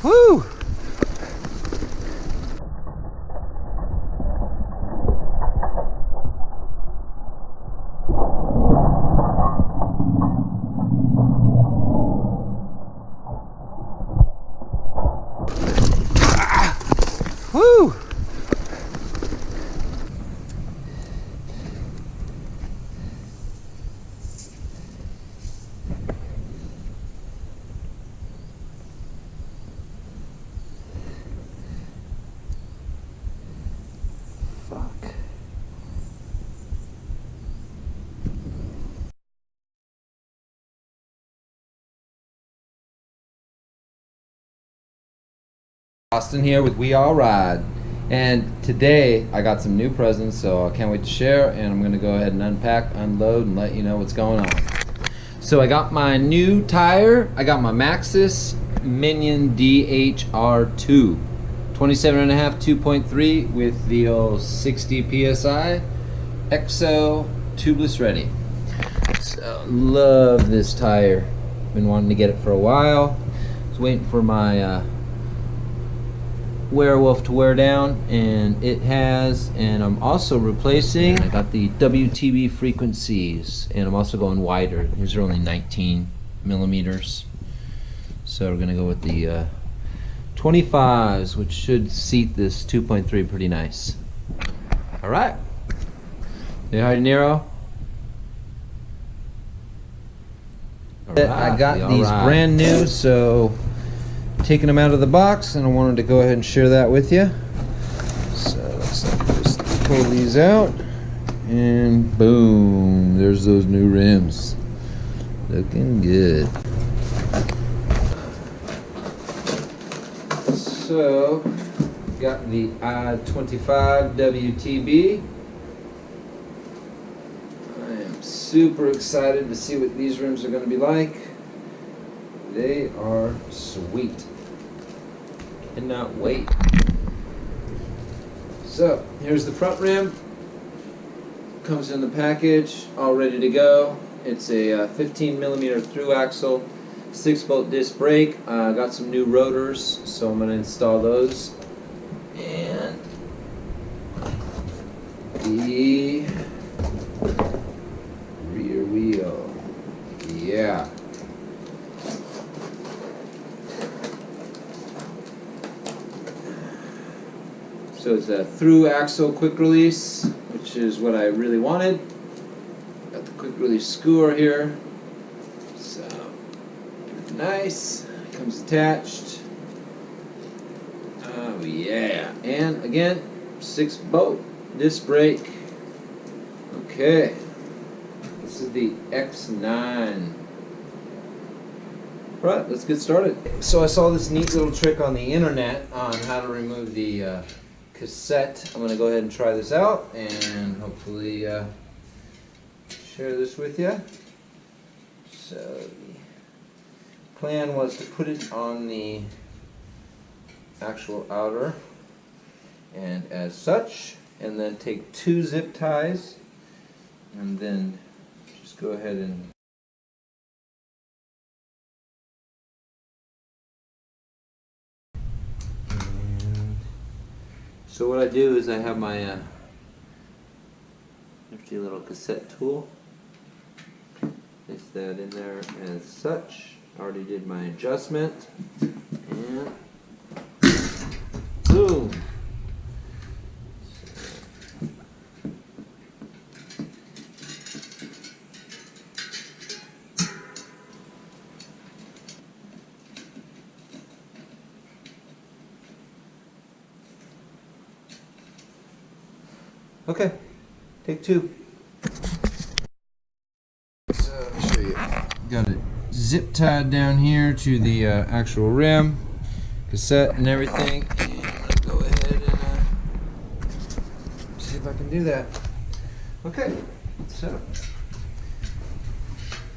Woo! Woo! Fuck. Austin here with WeAllRide, and today I got some new presents, so I can't wait to share, and I'm going to go ahead and unpack, unload, and let you know what's going on. So I got my new tire. I got my Maxxis Minion DHR II, 27.5 2.3 with the old 60 psi EXO tubeless ready. So love this tire. Been wanting to get it for a while. Was waiting for my Werewolf to wear down, and it has. And I'm also replacing, I got the WTB Frequencies, and I'm also going wider. These are only 19 millimeters, so we're gonna go with the 25s, which should seat this 2.3 pretty nice. All right, say hi to Nero. All right, I got these brand new, so taking them out of the box, and I wanted to go ahead and share that with you. So let's just pull these out, and boom, there's those new rims. Looking good. So got the I-25 WTB. I am super excited to see what these rims are going to be like. They are sweet. Cannot wait. So here's the front rim. Comes in the package, all ready to go. It's a 15 millimeter through axle, 6-volt disc brake. Got some new rotors, so I'm going to install those. And the rear wheel. Yeah. So it's a through axle quick release, which is what I really wanted. Got the quick release skewer here. So nice. Comes attached. Oh yeah. And again, 6-bolt disc brake. Okay. This is the X9. Right, let's get started. So I saw this neat little trick on the internet on how to remove the cassette. I'm going to go ahead and try this out and hopefully share this with you. So the plan was to put it on the actual outer, and as such, and then take 2 zip ties and then just go ahead and so what I do is I have my nifty little cassette tool. Place that in there as such. I already did my adjustment. And boom! Okay, take 2. So let me show you. Got it zip tied down here to the actual rim, cassette, and everything. And let's go ahead and see if I can do that. Okay, so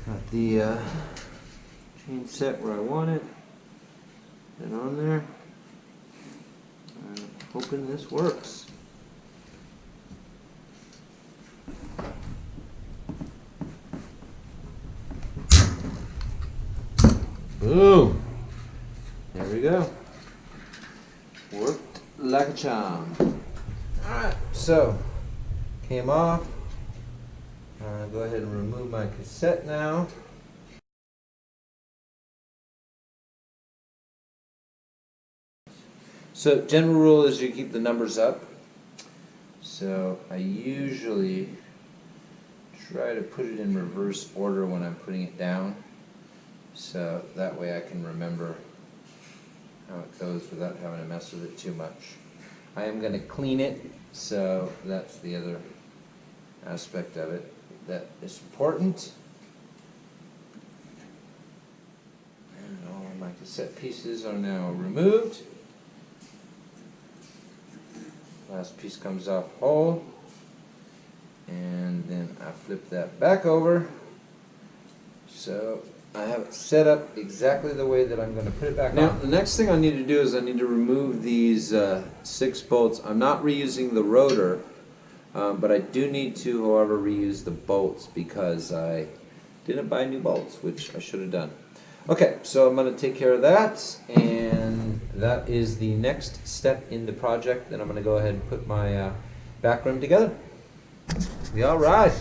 got the chain set where I want it, and on there. I'm hoping this works. Boom! There we go. Worked like a charm. Alright, so came off. Go ahead and remove my cassette now. So general rule is you keep the numbers up. So I usually try to put it in reverse order when I'm putting it down. So that way I can remember how it goes without having to mess with it too much. I am going to clean it, so that's the other aspect of it that is important. And all of my cassette pieces are now removed. Last piece comes off whole. And then I flip that back over. So I have it set up exactly the way that I'm going to put it back on. Now, the next thing I need to do is I need to remove these 6 bolts. I'm not reusing the rotor, but I do need to, however, reuse the bolts because I didn't buy new bolts, which I should have done. Okay, so I'm going to take care of that, and that is the next step in the project. Then I'm going to go ahead and put my back rim together. WeAllRide.